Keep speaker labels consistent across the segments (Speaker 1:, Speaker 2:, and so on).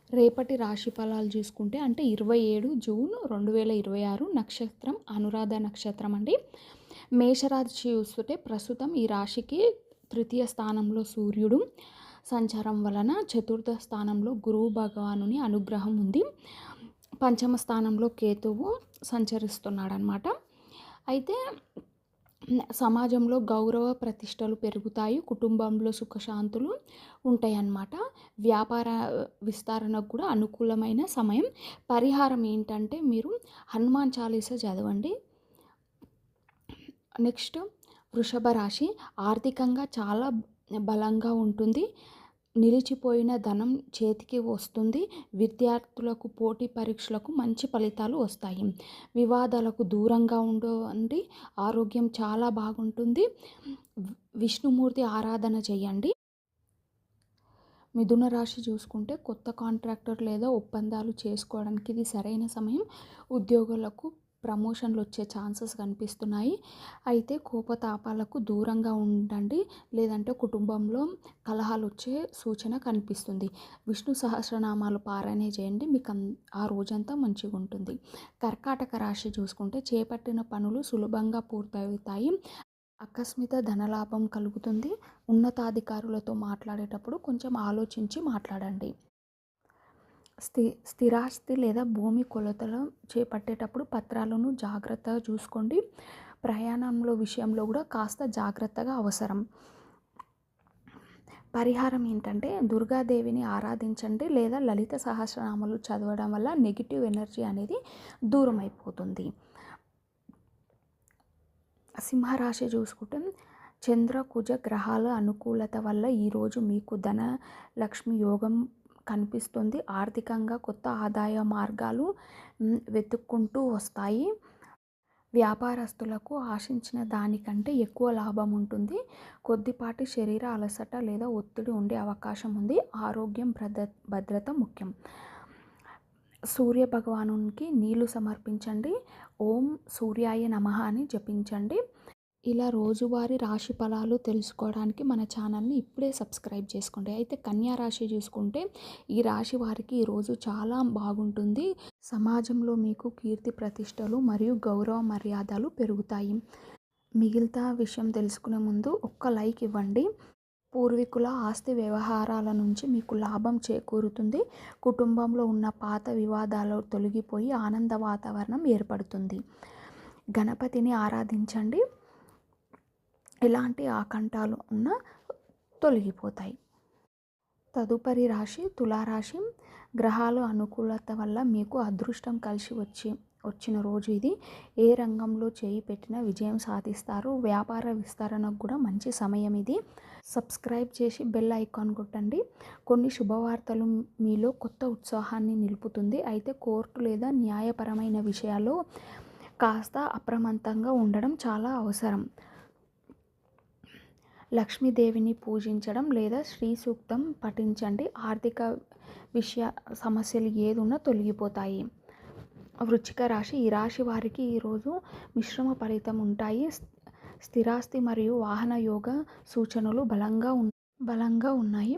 Speaker 1: రేపటి రాశి ఫలాలు చూసుకుంటే అంటే 27 జూన్ 2026 నక్షత్రం అనురాధ నక్షత్రం అండి. మేషరాశి చూస్తుంటే ప్రస్తుతం ఈ రాశికి తృతీయ స్థానంలో సూర్యుడు సంచారం వలన చతుర్థ స్థానంలో గురువు భగవానుని అనుగ్రహం ఉంది. పంచమ స్థానంలో కేతువు సంచరిస్తున్నాడనమాట. అయితే సమాజంలో గౌరవ ప్రతిష్టలు పెరుగుతాయి. కుటుంబంలో సుఖశాంతులు ఉంటాయన్నమాట. వ్యాపార విస్తరణకు కూడా అనుకూలమైన సమయం. పరిహారం ఏంటంటే మీరు హనుమాన్ చాలీసా చదవండి. నెక్స్ట్ వృషభ రాశి ఆర్థికంగా చాలా బలంగా ఉంటుంది. నిలిచిపోయిన ధనం చేతికి వస్తుంది. విద్యార్థులకు పోటీ పరీక్షలకు మంచి ఫలితాలు వస్తాయి. వివాదాలకు దూరంగా ఉండండి. ఆరోగ్యం చాలా బాగుంటుంది. విష్ణుమూర్తి ఆరాధన చేయండి. మిథున రాశి చూసుకుంటే కొత్త కాంట్రాక్టర్ లేదా ఒప్పందాలు చేసుకోవడానికి ఇది సరైన సమయం. ఉద్యోగులకు ప్రమోషన్లు వచ్చే ఛాన్సెస్ కనిపిస్తున్నాయి. అయితే కోపతాపాలకు దూరంగా ఉండండి, లేదంటే కుటుంబంలో కలహాలు వచ్చే సూచన కనిపిస్తుంది. విష్ణు సహస్రనామాలు పారాయణ చేయండి, మీకు ఆ రోజంతా మంచిగా ఉంటుంది. కర్కాటక రాశి చూసుకుంటే చేపట్టిన పనులు సులభంగా పూర్తవుతాయి. ఆకస్మిక ధనలాభం కలుగుతుంది. ఉన్నతాధికారులతో మాట్లాడేటప్పుడు కొంచెం ఆలోచించి మాట్లాడండి. స్థిరాస్తి లేదా భూమి కొలతలు చేపట్టేటప్పుడు పత్రాలను జాగ్రత్తగా చూసుకోండి. ప్రయాణంలో విషయంలో కూడా కాస్త జాగ్రత్తగా అవసరం. పరిహారం ఏంటంటే దుర్గాదేవిని ఆరాధించండి లేదా లలిత సహస్రనామాలు చదవడం వల్ల నెగిటివ్ ఎనర్జీ అనేది దూరం అయిపోతుంది. సింహరాశి చూసుకుంటే చంద్ర కుజ గ్రహాల అనుకూలత వల్ల ఈరోజు మీకు ధన లక్ష్మి యోగం కనిపిస్తుంది. ఆర్థికంగా కొత్త ఆదాయ మార్గాలు వెతుక్కుంటూ వస్తాయి. వ్యాపారస్తులకు ఆశించిన దానికంటే ఎక్కువ లాభం ఉంటుంది. కొద్దిపాటి శరీర అలసట లేదా ఒత్తిడి ఉండే అవకాశం ఉంది. ఆరోగ్యం భద్రత ముఖ్యం. సూర్య భగవానునికి నీళ్లు సమర్పించండి. ఓం సూర్యాయ నమః అని జపించండి. ఇలా రోజువారీ రాశి ఫలాలు తెలుసుకోవడానికి మన ఛానల్ని ఇప్పుడే సబ్స్క్రైబ్ చేసుకోండి. అయితే కన్యా రాశి చూసుకుంటే ఈ రాశి వారికి ఈరోజు చాలా బాగుంటుంది. సమాజంలో మీకు కీర్తి ప్రతిష్టలు మరియు గౌరవ మర్యాదలు పెరుగుతాయి. మిగతా విషయం తెలుసుకునే ముందు ఒక్క లైక్ ఇవ్వండి. పూర్వీకుల ఆస్తి వ్యవహారాల నుంచి మీకు లాభం చేకూరుతుంది. కుటుంబంలో ఉన్న పాత వివాదాలు తొలగిపోయి ఆనంద వాతావరణం ఏర్పడుతుంది. గణపతిని ఆరాధించండి. ఎలాంటి ఆకంఠాలు ఉన్నా తొలగిపోతాయి. తదుపరి రాశి తులారాశి. గ్రహాల అనుకూలత వల్ల మీకు అదృష్టం కలిసి వచ్చిన రోజు ఇది. ఏ రంగంలో చేయి పెట్టినా విజయం సాధిస్తారు. వ్యాపార విస్తరణకు కూడా మంచి సమయం ఇది. సబ్స్క్రైబ్ చేసి బెల్ ఐకాన్ కొట్టండి. కొన్ని శుభవార్తలు మీలో కొత్త ఉత్సాహాన్ని నిలుపుతుంది. అయితే కోర్టు లేదా న్యాయపరమైన విషయాల్లో కాస్త అప్రమత్తంగా ఉండడం చాలా అవసరం. లక్ష్మీదేవిని పూజించడం లేదా శ్రీ సూక్తం పఠించండి. ఆర్థిక సమస్యలు ఏదున్నా తొలగిపోతాయి. వృశ్చిక రాశి. ఈ రాశి వారికి ఈరోజు మిశ్రమ ఫలితం ఉంటాయి. స్థిరాస్తి మరియు వాహన యోగ సూచనలు బలంగా ఉన్నాయి.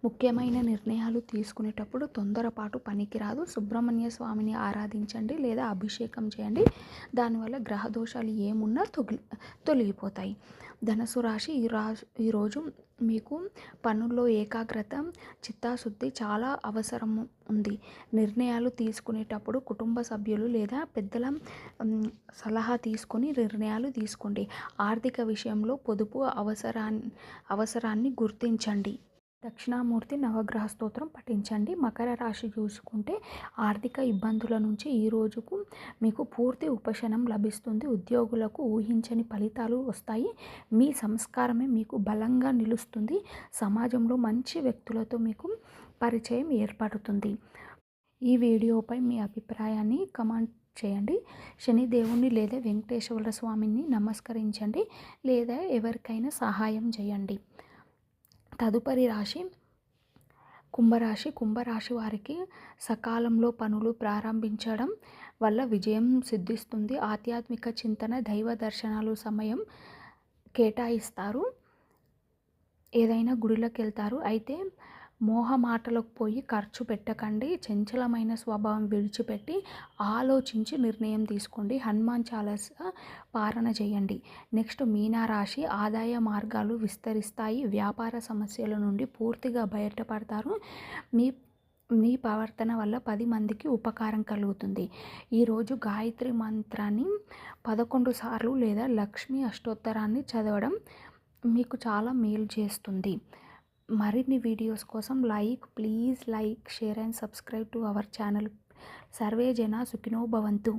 Speaker 1: ముఖ్యమైన నిర్ణయాలు తీసుకునేటప్పుడు తొందరపాటు పనికిరాదు. సుబ్రహ్మణ్య స్వామిని ఆరాధించండి లేదా అభిషేకం చేయండి. దానివల్ల గ్రహ దోషాలు ఏమున్నా తొలగిపోతాయి. ధనుసు రాశి. ఈరోజు మీకు పనుల్లో ఏకాగ్రత చిత్తశుద్ధి చాలా అవసరం ఉంది. నిర్ణయాలు తీసుకునేటప్పుడు కుటుంబ సభ్యులు లేదా పెద్దల సలహా తీసుకొని నిర్ణయాలు తీసుకోండి. ఆర్థిక విషయంలో పొదుపు అవసరాన్ని గుర్తించండి. దక్షిణామూర్తి నవగ్రహ స్తోత్రం పఠించండి. మకర రాశి చూసుకుంటే ఆర్థిక ఇబ్బందుల నుంచి ఈ రోజుకు మీకు పూర్తి ఉపశమనం లభిస్తుంది. ఉద్యోగులకు ఊహించని ఫలితాలు వస్తాయి. మీ సంస్కారమే మీకు బలంగా నిలుస్తుంది. సమాజంలో మంచి వ్యక్తులతో మీకు పరిచయం ఏర్పడుతుంది. ఈ వీడియోపై మీ అభిప్రాయాన్ని కామెంట్ చేయండి. శనిదేవుని లేదా వెంకటేశ్వర స్వామిని నమస్కరించండి లేదా ఎవరికైనా సహాయం చేయండి. తదుపరి రాశి కుంభరాశి. కుంభరాశి వారికి సకాలంలో పనులు ప్రారంభించడం వల్ల విజయం సిద్ధిస్తుంది. ఆధ్యాత్మిక చింతన దైవ దర్శనాలు సమయం కేటాయిస్తారు. ఏదైనా గుడిలోకి వెళ్తారు. అయితే మోహమాటలకు పోయి ఖర్చు పెట్టకండి. చంచలమైన స్వభావం విడిచిపెట్టి ఆలోచించి నిర్ణయం తీసుకోండి. హనుమాన్ చాలీసా పారణ చేయండి. నెక్స్ట్ మీనరాశి, ఆదాయ మార్గాలు విస్తరిస్తాయి. వ్యాపార సమస్యల నుండి పూర్తిగా బయటపడతారు. మీ మీ ప్రవర్తన వల్ల 10 మందికి ఉపకారం కలుగుతుంది. ఈరోజు గాయత్రి మంత్రాన్ని 11 సార్లు లేదా లక్ష్మీ అష్టోత్తరాన్ని చదవడం మీకు చాలా మేలు చేస్తుంది. మరిన్ని వీడియోస్ కోసం please like, share and subscribe to our channel. Survey జన సుఖినో భవంతు.